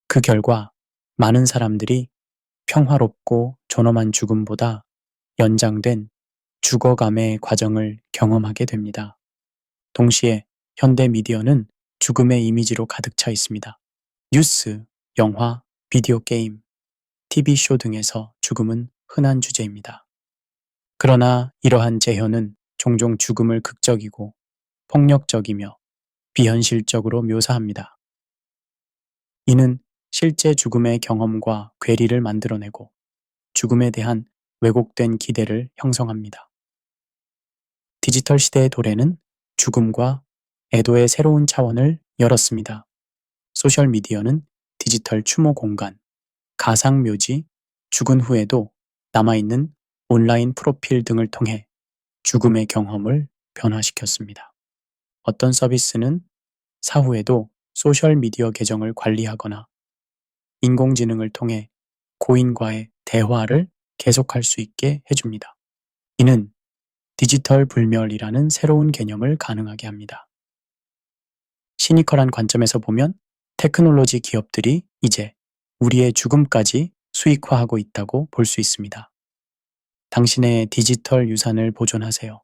그 결과 많은 사람들이 평화롭고 존엄한 죽음보다 연장된 죽어감의 과정을 경험하게 됩니다. 동시에 현대 미디어는 죽음의 이미지로 가득 차 있습니다. 뉴스, 영화, 비디오 게임, TV쇼 등에서 죽음은 흔한 주제입니다. 그러나 이러한 재현은 종종 죽음을 극적이고 폭력적이며 비현실적으로 묘사합니다. 이는 실제 죽음의 경험과 괴리를 만들어내고 죽음에 대한 왜곡된 기대를 형성합니다. 디지털 시대의 도래는 죽음과 애도의 새로운 차원을 열었습니다. 소셜미디어는 디지털 추모 공간, 가상 묘지, 죽은 후에도 남아있는 온라인 프로필 등을 통해 죽음의 경험을 변화시켰습니다. 어떤 서비스는 사후에도 소셜미디어 계정을 관리하거나 인공지능을 통해 고인과의 대화를 계속할 수 있게 해줍니다. 이는 디지털 불멸이라는 새로운 개념을 가능하게 합니다. 시니컬한 관점에서 보면 테크놀로지 기업들이 이제 우리의 죽음까지 수익화하고 있다고 볼 수 있습니다. 당신의 디지털 유산을 보존하세요.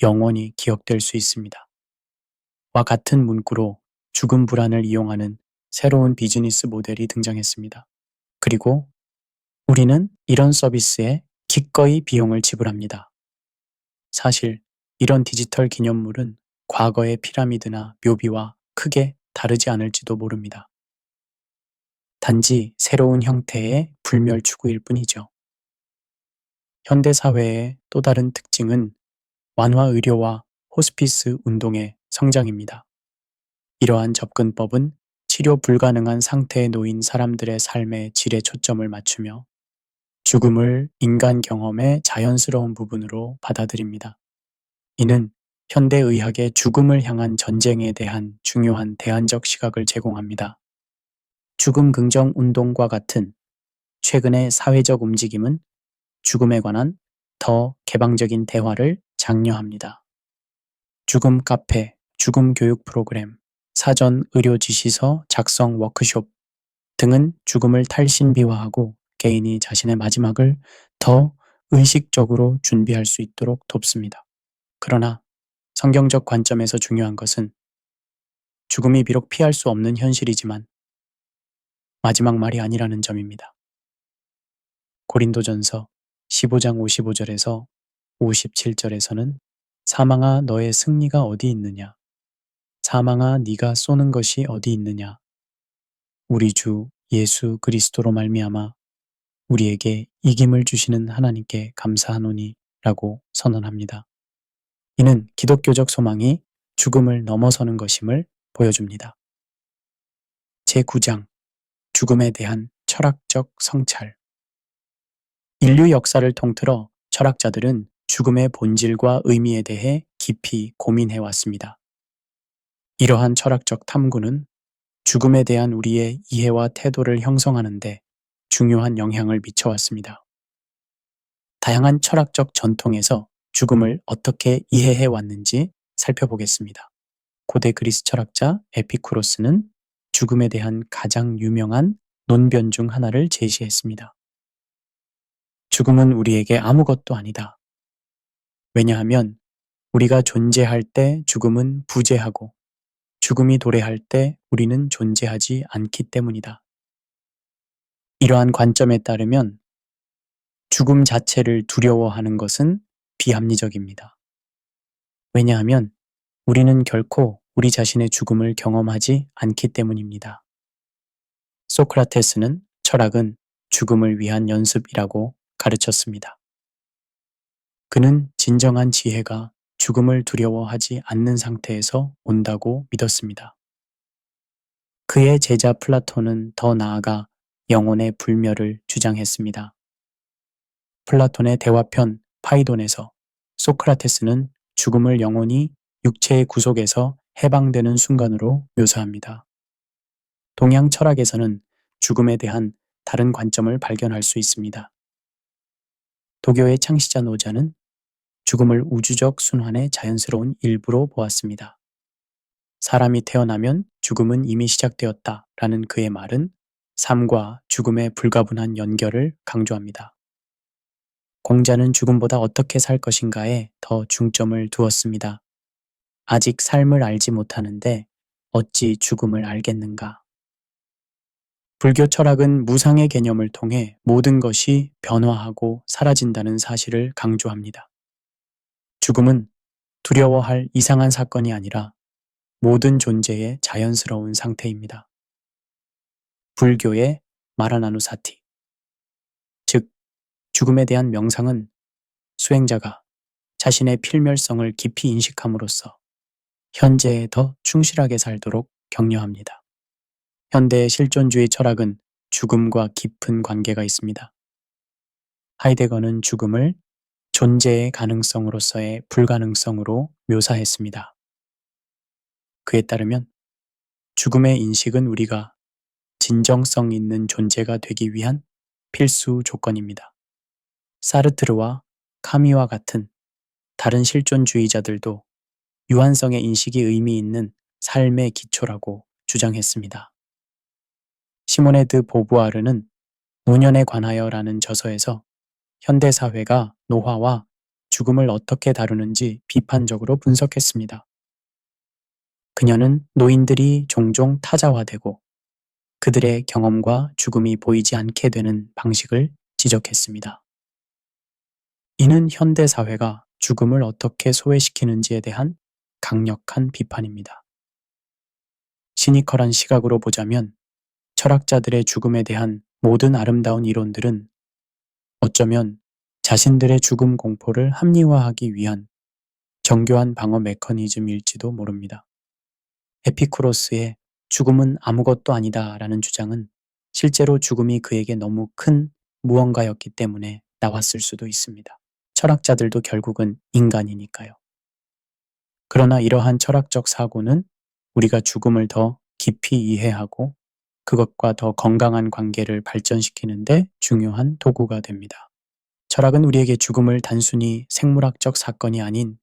영원히 기억될 수 있습니다. 와 같은 문구로 죽음 불안을 이용하는 새로운 비즈니스 모델이 등장했습니다. 그리고 우리는 이런 서비스에 기꺼이 비용을 지불합니다. 사실 이런 디지털 기념물은 과거의 피라미드나 묘비와 크게 다르지 않을지도 모릅니다. 단지 새로운 형태의 불멸 추구일 뿐이죠. 현대 사회의 또 다른 특징은 완화 의료와 호스피스 운동의 성장입니다. 이러한 접근법은 치료 불가능한 상태에 놓인 사람들의 삶의 질에 초점을 맞추며 죽음을 인간 경험의 자연스러운 부분으로 받아들입니다. 이는 현대의학의 죽음을 향한 전쟁에 대한 중요한 대안적 시각을 제공합니다. 죽음 긍정 운동과 같은 최근의 사회적 움직임은 죽음에 관한 더 개방적인 대화를 장려합니다. 죽음 카페, 죽음 교육 프로그램, 사전 의료 지시서 작성 워크숍 등은 죽음을 탈신비화하고 개인이 자신의 마지막을 더 의식적으로 준비할 수 있도록 돕습니다. 그러나 성경적 관점에서 중요한 것은 죽음이 비록 피할 수 없는 현실이지만 마지막 말이 아니라는 점입니다. 고린도전서 15장 55절에서 57절에서는 사망아 너의 승리가 어디 있느냐? 사망아 네가 쏘는 것이 어디 있느냐? 우리 주 예수 그리스도로 말미암아 우리에게 이김을 주시는 하나님께 감사하노니 라고 선언합니다. 이는 기독교적 소망이 죽음을 넘어서는 것임을 보여줍니다. 제9장 죽음에 대한 철학적 성찰. 인류 역사를 통틀어 철학자들은 죽음의 본질과 의미에 대해 깊이 고민해 왔습니다. 이러한 철학적 탐구는 죽음에 대한 우리의 이해와 태도를 형성하는 데 중요한 영향을 미쳐왔습니다. 다양한 철학적 전통에서 죽음을 어떻게 이해해 왔는지 살펴보겠습니다. 고대 그리스 철학자 에피쿠로스는 죽음에 대한 가장 유명한 논변 중 하나를 제시했습니다. 죽음은 우리에게 아무것도 아니다. 왜냐하면 우리가 존재할 때 죽음은 부재하고 죽음이 도래할 때 우리는 존재하지 않기 때문이다. 이러한 관점에 따르면 죽음 자체를 두려워하는 것은 비합리적입니다. 왜냐하면 우리는 결코 우리 자신의 죽음을 경험하지 않기 때문입니다. 소크라테스는 철학은 죽음을 위한 연습이라고 가르쳤습니다. 그는 진정한 지혜가 죽음을 두려워하지 않는 상태에서 온다고 믿었습니다. 그의 제자 플라톤은 더 나아가 영혼의 불멸을 주장했습니다. 플라톤의 대화편 파이돈에서 소크라테스는 죽음을 영혼이 육체의 구속에서 해방되는 순간으로 묘사합니다. 동양 철학에서는 죽음에 대한 다른 관점을 발견할 수 있습니다. 도교의 창시자 노자는 죽음을 우주적 순환의 자연스러운 일부로 보았습니다. 사람이 태어나면 죽음은 이미 시작되었다 라는 그의 말은 삶과 죽음의 불가분한 연결을 강조합니다. 공자는 죽음보다 어떻게 살 것인가에 더 중점을 두었습니다. 아직 삶을 알지 못하는데 어찌 죽음을 알겠는가? 불교 철학은 무상의 개념을 통해 모든 것이 변화하고 사라진다는 사실을 강조합니다. 죽음은 두려워할 이상한 사건이 아니라 모든 존재의 자연스러운 상태입니다. 불교의 마라나누사티, 즉 죽음에 대한 명상은 수행자가 자신의 필멸성을 깊이 인식함으로써 현재에 더 충실하게 살도록 격려합니다. 현대의 실존주의 철학은 죽음과 깊은 관계가 있습니다. 하이데거는 죽음을 존재의 가능성으로서의 불가능성으로 묘사했습니다. 그에 따르면 죽음의 인식은 우리가 진정성 있는 존재가 되기 위한 필수 조건입니다. 사르트르와 카미와 같은 다른 실존주의자들도 유한성의 인식이 의미 있는 삶의 기초라고 주장했습니다. 시모네 드 보부아르는 노년에 관하여라는 저서에서 현대사회가 노화와 죽음을 어떻게 다루는지 비판적으로 분석했습니다. 그녀는 노인들이 종종 타자화되고 그들의 경험과 죽음이 보이지 않게 되는 방식을 지적했습니다. 이는 현대사회가 죽음을 어떻게 소외시키는지에 대한 강력한 비판입니다. 시니컬한 시각으로 보자면 철학자들의 죽음에 대한 모든 아름다운 이론들은 어쩌면 자신들의 죽음 공포를 합리화하기 위한 정교한 방어 메커니즘일지도 모릅니다. 에피쿠로스의 죽음은 아무것도 아니다 라는 주장은 실제로 죽음이 그에게 너무 큰 무언가였기 때문에 나왔을 수도 있습니다. 철학자들도 결국은 인간이니까요. 그러나 이러한 철학적 사고는 우리가 죽음을 더 깊이 이해하고 그것과 더 건강한 관계를 발전시키는 데 중요한 도구가 됩니다. 철학은 우리에게 죽음을 단순히 생물학적 사건이 아닌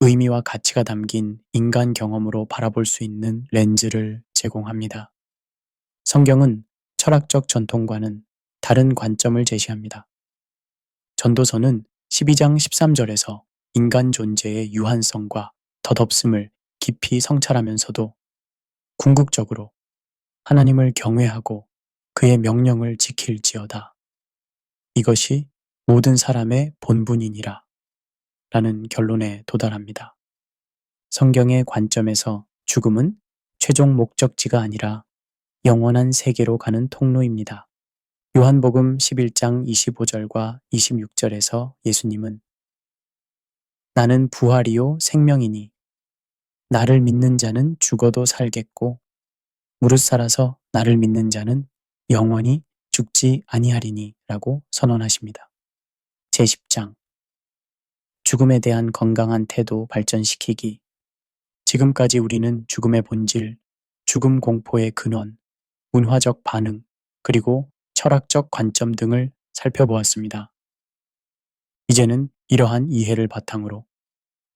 의미와 가치가 담긴 인간 경험으로 바라볼 수 있는 렌즈를 제공합니다. 성경은 철학적 전통과는 다른 관점을 제시합니다. 전도서는 12장 13절에서 인간 존재의 유한성과 덧없음을 깊이 성찰하면서도 궁극적으로 하나님을 경외하고 그의 명령을 지킬지어다. 이것이 모든 사람의 본분이니라 라는 결론에 도달합니다. 성경의 관점에서 죽음은 최종 목적지가 아니라 영원한 세계로 가는 통로입니다. 요한복음 11장 25절과 26절에서 예수님은 나는 부활이요 생명이니 나를 믿는 자는 죽어도 살겠고 무릇 살아서 나를 믿는 자는 영원히 죽지 아니하리니 라고 선언하십니다. 제10장 죽음에 대한 건강한 태도 발전시키기. 지금까지 우리는 죽음의 본질, 죽음 공포의 근원, 문화적 반응, 그리고 철학적 관점 등을 살펴보았습니다. 이제는 이러한 이해를 바탕으로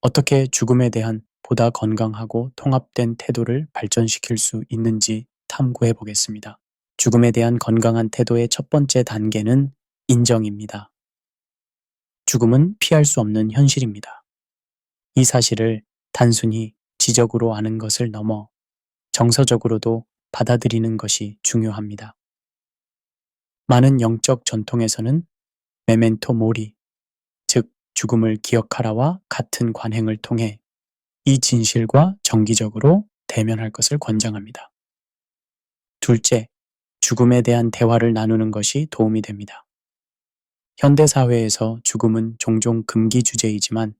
어떻게 죽음에 대한 보다 건강하고 통합된 태도를 발전시킬 수 있는지 탐구해 보겠습니다. 죽음에 대한 건강한 태도의 첫 번째 단계는 인정입니다. 죽음은 피할 수 없는 현실입니다. 이 사실을 단순히 지적으로 아는 것을 넘어 정서적으로도 받아들이는 것이 중요합니다. 많은 영적 전통에서는 메멘토 모리, 즉 죽음을 기억하라와 같은 관행을 통해 이 진실과 정기적으로 대면할 것을 권장합니다. 둘째, 죽음에 대한 대화를 나누는 것이 도움이 됩니다. 현대 사회에서 죽음은 종종 금기 주제이지만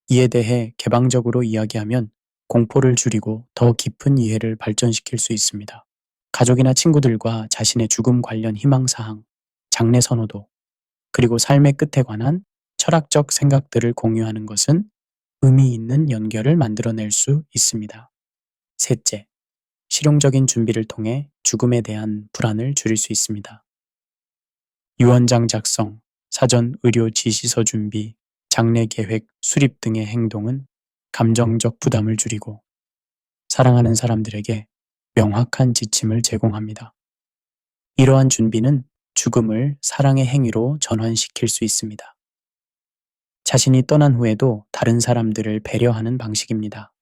이에 대해 개방적으로 이야기하면 공포를 줄이고 더 깊은 이해를 발전시킬 수 있습니다. 가족이나 친구들과 자신의 죽음 관련 희망사항, 장래 선호도, 그리고 삶의 끝에 관한 철학적 생각들을 공유하는 것은 의미 있는 연결을 만들어낼 수 있습니다. 셋째, 실용적인 준비를 통해 죽음에 대한 불안을 줄일 수 있습니다. 유언장 작성, 사전 의료 지시서 준비, 장례 계획 수립 등의 행동은 감정적 부담을 줄이고 사랑하는 사람들에게 명확한 지침을 제공합니다. 이러한 준비는 죽음을 사랑의 행위로 전환시킬 수 있습니다. 자신이 떠난 후에도 다른 사람들을 배려하는 방식입니다.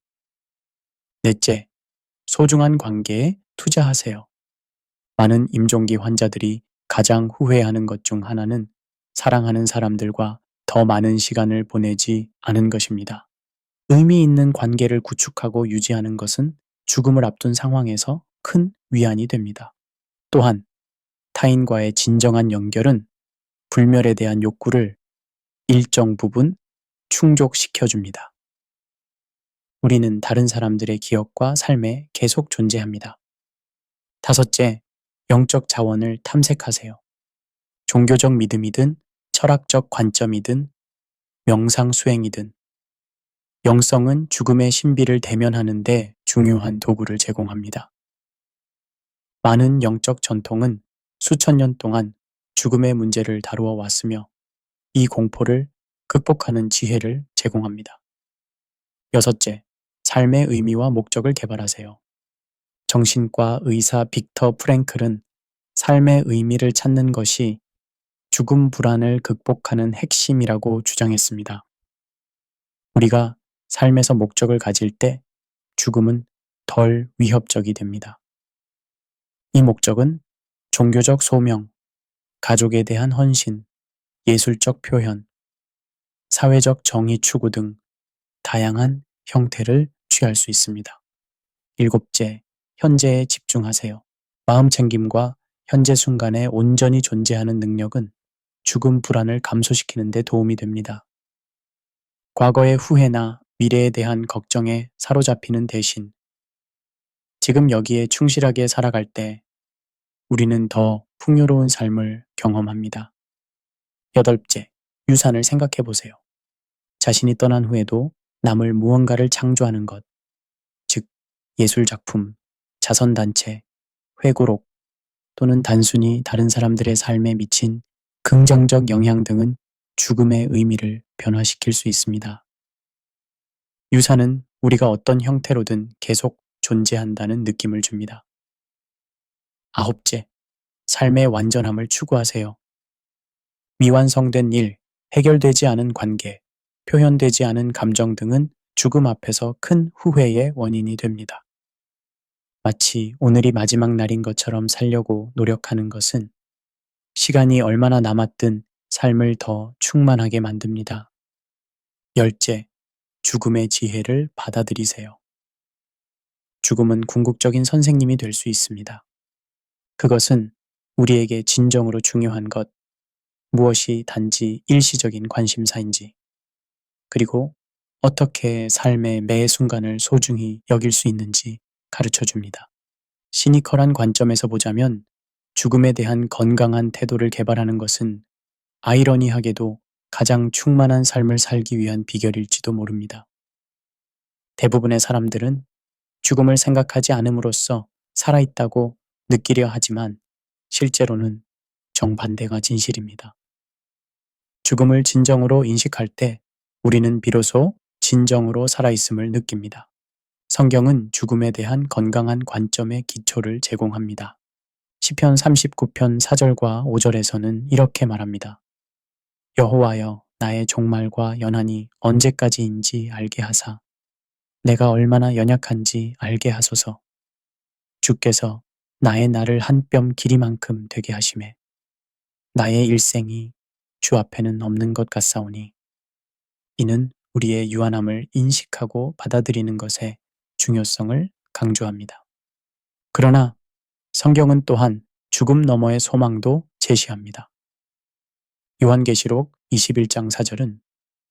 넷째, 소중한 관계에 투자하세요. 많은 임종기 환자들이 가장 후회하는 것 중 하나는 사랑하는 사람들과 더 많은 시간을 보내지 않은 것입니다. 의미 있는 관계를 구축하고 유지하는 것은 죽음을 앞둔 상황에서 큰 위안이 됩니다. 또한 타인과의 진정한 연결은 불멸에 대한 욕구를 일정 부분 충족시켜줍니다. 우리는 다른 사람들의 기억과 삶에 계속 존재합니다. 다섯째, 영적 자원을 탐색하세요. 종교적 믿음이든 철학적 관점이든 명상 수행이든 영성은 죽음의 신비를 대면하는 데 중요한 도구를 제공합니다. 많은 영적 전통은 수천 년 동안 죽음의 문제를 다루어 왔으며 이 공포를 극복하는 지혜를 제공합니다. 여섯째, 삶의 의미와 목적을 개발하세요. 정신과 의사 빅터 프랭클은 삶의 의미를 찾는 것이 죽음 불안을 극복하는 핵심이라고 주장했습니다. 우리가 삶에서 목적을 가질 때 죽음은 덜 위협적이 됩니다. 이 목적은 종교적 소명, 가족에 대한 헌신, 예술적 표현, 사회적 정의 추구 등 다양한 형태를 취할 수 있습니다. 일곱째, 현재에 집중하세요. 마음 챙김과 현재 순간에 온전히 존재하는 능력은 죽음 불안을 감소시키는 데 도움이 됩니다. 과거의 후회나 미래에 대한 걱정에 사로잡히는 대신 지금 여기에 충실하게 살아갈 때 우리는 더 풍요로운 삶을 경험합니다. 여덟째, 유산을 생각해 보세요. 자신이 떠난 후에도 남을 무언가를 창조하는 것, 즉 예술작품, 자선단체, 회고록 또는 단순히 다른 사람들의 삶에 미친 긍정적 영향 등은 죽음의 의미를 변화시킬 수 있습니다. 유산은 우리가 어떤 형태로든 계속 존재한다는 느낌을 줍니다. 아홉째, 삶의 완전함을 추구하세요. 미완성된 일, 해결되지 않은 관계, 표현되지 않은 감정 등은 죽음 앞에서 큰 후회의 원인이 됩니다. 마치 오늘이 마지막 날인 것처럼 살려고 노력하는 것은 시간이 얼마나 남았든 삶을 더 충만하게 만듭니다. 열째, 죽음의 지혜를 받아들이세요. 죽음은 궁극적인 선생님이 될 수 있습니다. 그것은 우리에게 진정으로 중요한 것, 무엇이 단지 일시적인 관심사인지, 그리고 어떻게 삶의 매 순간을 소중히 여길 수 있는지 가르쳐 줍니다. 시니컬한 관점에서 보자면 죽음에 대한 건강한 태도를 개발하는 것은 아이러니하게도 가장 충만한 삶을 살기 위한 비결일지도 모릅니다. 대부분의 사람들은 죽음을 생각하지 않음으로써 살아있다고 느끼려 하지만 실제로는 정반대가 진실입니다. 죽음을 진정으로 인식할 때 우리는 비로소 진정으로 살아있음을 느낍니다. 성경은 죽음에 대한 건강한 관점의 기초를 제공합니다. 시편 39편 4절과 5절에서는 이렇게 말합니다. 여호와여, 나의 종말과 연한이 언제까지인지 알게 하사 내가 얼마나 연약한지 알게 하소서. 주께서 나의 날을 한 뼘 길이만큼 되게 하심에 나의 일생이 주 앞에는 없는 것 같사오니 이는 우리의 유한함을 인식하고 받아들이는 것의 중요성을 강조합니다. 그러나 성경은 또한 죽음 너머의 소망도 제시합니다. 요한계시록 21장 4절은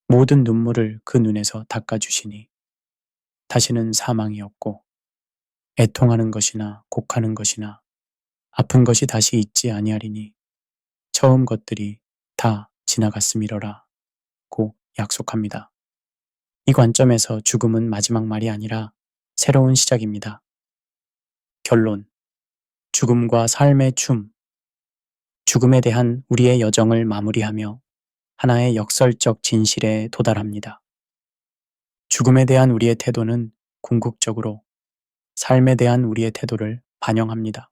모든 눈물을 그 눈에서 닦아주시니 다시는 사망이 없고 애통하는 것이나 곡하는 것이나 아픈 것이 다시 있지 아니하리니 처음 것들이 다 지나갔음이러라 고 약속합니다. 이 관점에서 죽음은 마지막 말이 아니라 새로운 시작입니다. 결론. 죽음과 삶의 춤. 죽음에 대한 우리의 여정을 마무리하며 하나의 역설적 진실에 도달합니다. 죽음에 대한 우리의 태도는 궁극적으로 삶에 대한 우리의 태도를 반영합니다.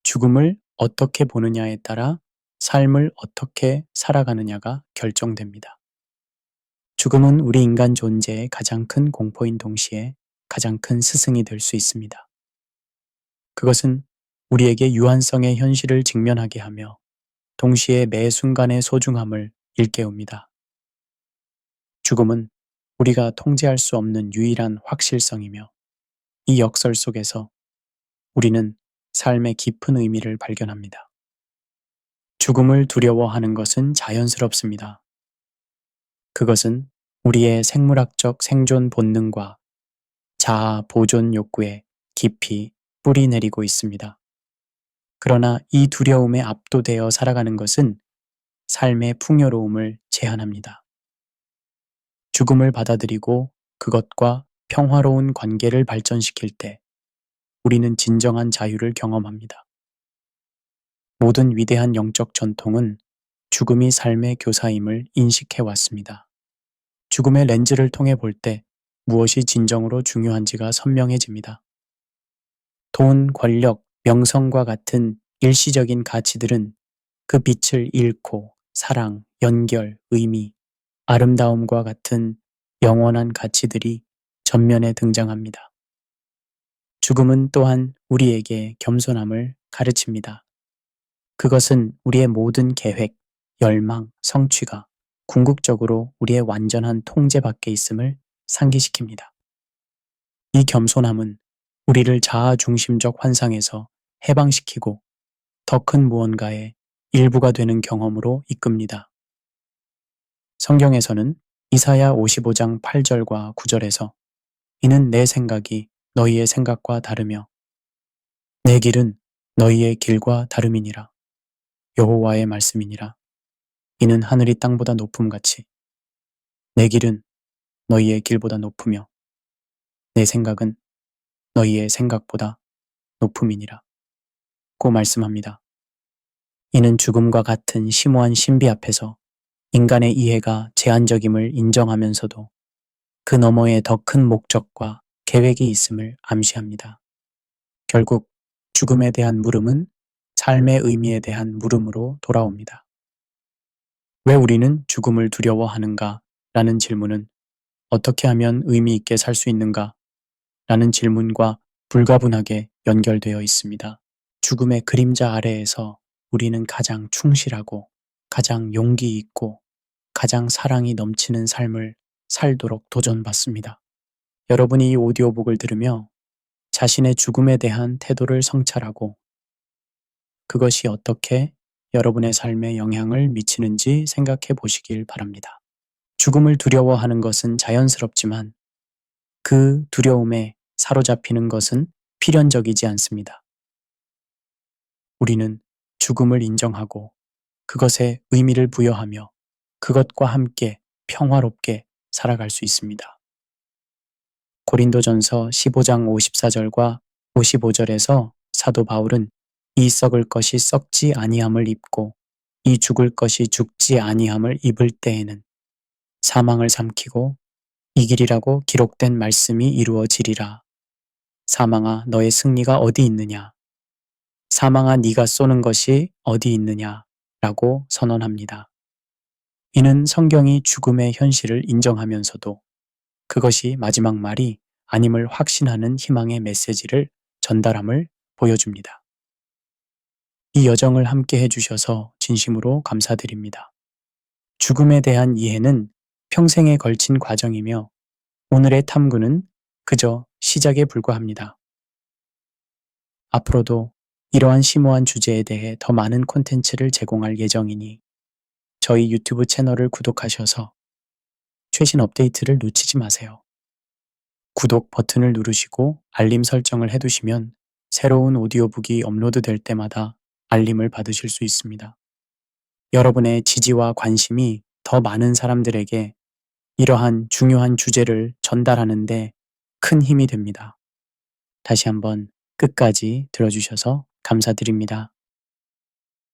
죽음을 어떻게 보느냐에 따라 삶을 어떻게 살아가느냐가 결정됩니다. 죽음은 우리 인간 존재의 가장 큰 공포인 동시에 가장 큰 스승이 될 수 있습니다. 그것은 우리에게 유한성의 현실을 직면하게 하며 동시에 매 순간의 소중함을 일깨웁니다. 죽음은 우리가 통제할 수 없는 유일한 확실성이며 이 역설 속에서 우리는 삶의 깊은 의미를 발견합니다. 죽음을 두려워하는 것은 자연스럽습니다. 그것은 우리의 생물학적 생존 본능과 자아 보존 욕구에 깊이 뿌리 내리고 있습니다. 그러나 이 두려움에 압도되어 살아가는 것은 삶의 풍요로움을 제한합니다. 죽음을 받아들이고 그것과 평화로운 관계를 발전시킬 때 우리는 진정한 자유를 경험합니다. 모든 위대한 영적 전통은 죽음이 삶의 교사임을 인식해 왔습니다. 죽음의 렌즈를 통해 볼 때 무엇이 진정으로 중요한지가 선명해집니다. 돈, 권력, 명성과 같은 일시적인 가치들은 그 빛을 잃고 사랑, 연결, 의미, 아름다움과 같은 영원한 가치들이 전면에 등장합니다. 죽음은 또한 우리에게 겸손함을 가르칩니다. 그것은 우리의 모든 계획, 열망, 성취가 궁극적으로 우리의 완전한 통제 밖에 있음을 상기시킵니다. 이 겸손함은 우리를 자아 중심적 환상에서 해방시키고 더 큰 무언가의 일부가 되는 경험으로 이끕니다. 성경에서는 이사야 55장 8절과 9절에서 이는 내 생각이 너희의 생각과 다르며 내 길은 너희의 길과 다름이니라. 여호와의 말씀이니라. 이는 하늘이 땅보다 높음같이 내 길은 너희의 길보다 높으며 내 생각은 너희의 생각보다 높음이니라. 고 말씀합니다. 이는 죽음과 같은 심오한 신비 앞에서 인간의 이해가 제한적임을 인정하면서도 그 너머에 더 큰 목적과 계획이 있음을 암시합니다. 결국 죽음에 대한 물음은 삶의 의미에 대한 물음으로 돌아옵니다. 왜 우리는 죽음을 두려워하는가? 라는 질문은 어떻게 하면 의미 있게 살 수 있는가? 라는 질문과 불가분하게 연결되어 있습니다. 죽음의 그림자 아래에서 우리는 가장 충실하고 가장 용기 있고 가장 사랑이 넘치는 삶을 살도록 도전받습니다. 여러분이 이 오디오북을 들으며 자신의 죽음에 대한 태도를 성찰하고 그것이 어떻게 여러분의 삶에 영향을 미치는지 생각해 보시길 바랍니다. 죽음을 두려워하는 것은 자연스럽지만 그 두려움에 사로잡히는 것은 필연적이지 않습니다. 우리는 죽음을 인정하고 그것에 의미를 부여하며 그것과 함께 평화롭게 살아갈 수 있습니다. 고린도전서 15장 54절과 55절에서 사도 바울은 이 썩을 것이 썩지 아니함을 입고 이 죽을 것이 죽지 아니함을 입을 때에는 사망을 삼키고 이길이라고 기록된 말씀이 이루어지리라. 사망아 너의 승리가 어디 있느냐? 사망아 네가 쏘는 것이 어디 있느냐? 라고 선언합니다. 이는 성경이 죽음의 현실을 인정하면서도 그것이 마지막 말이 아님을 확신하는 희망의 메시지를 전달함을 보여줍니다. 이 여정을 함께 해주셔서 진심으로 감사드립니다. 죽음에 대한 이해는 평생에 걸친 과정이며 오늘의 탐구는 그저 시작에 불과합니다. 앞으로도 이러한 심오한 주제에 대해 더 많은 콘텐츠를 제공할 예정이니 저희 유튜브 채널을 구독하셔서 최신 업데이트를 놓치지 마세요. 구독 버튼을 누르시고 알림 설정을 해두시면 새로운 오디오북이 업로드될 때마다 알림을 받으실 수 있습니다. 여러분의 지지와 관심이 더 많은 사람들에게 이러한 중요한 주제를 전달하는 데 큰 힘이 됩니다. 다시 한번 끝까지 들어주셔서 감사드립니다.